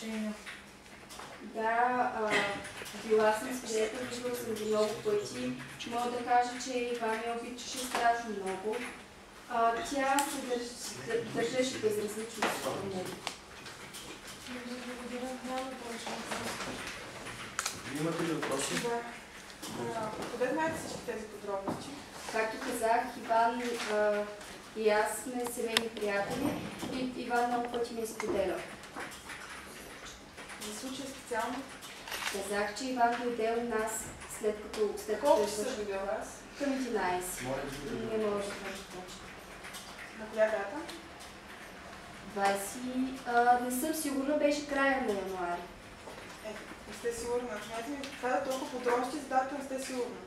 отношения. Да, била съм свидетел, виждала съм ги много пъти. Мога да кажа, че Иван я обичаше страшно много. Тя се държеше безразлично от него. Имате ли въпроси? Да. Къде знаете всички тези подробности? Както казах, Иван и аз сме семейни приятели и Иван много пъти ми е споделял. За случая специално? Казах, че Иван дойде у нас след като Колко се дойде у вас? Към 11. Не може да кажа точно. На коя дата? 20... не съм сигурна, беше края на януари. Не сте сигурна. Знаете ми, каза толкова подробности за дата, не сте сигурна.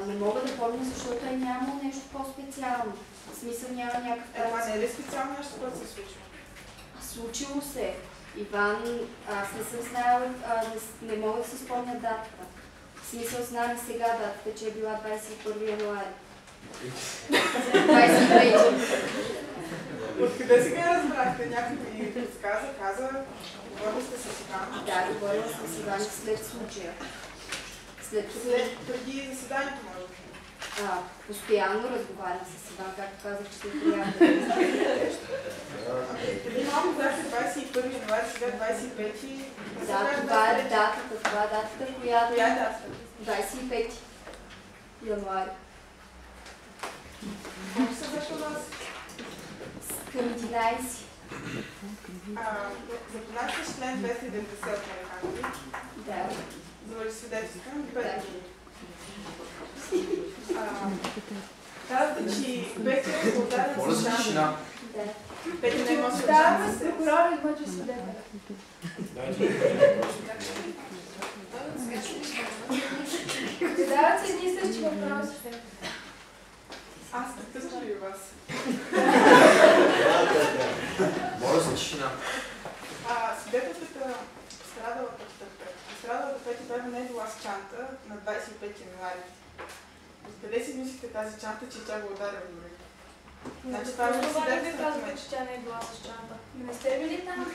Не мога да помня, защото е нямало нещо по-специално. В смисъл няма някакъв празник. Това не е ли специално нещо, което се случва? Случило се. Иван, аз не съм знаела, не мога да си спомня датата. В смисъл знам сега датата, че е била 21 януари. 23. Откъде сега разбрахте? Някой ви подсказа, каза, говорили сте с Иван? Да, говорила съм с Иван след случая. След преди заседанието, може би? Постоянно разговарям с Иван, както казах, че сме приятели. Преди малко бяхте 21 януари, сега 25. Да, това е датата, която... Коя е датата? 25 януари. Колко се върши у вас? Към 11. Запознахте с член 290 от Американски? Да. За свидетелството? Да. Казвате, че Петя е отдаден с шанса. Петя не е може да даваме с прокурора и мъча свидетеля. Задават се едни и същи въпроси. Аз те тъжа ли вас? Моля за тишина. Свидетелката пострадалата Петя Бева не е била с чанта на 25 януари. Откъде си мислите тази чанта, че тя го ударя дори? Значи това е свидетелството. Че тя не е била с чанта. Не сте били там?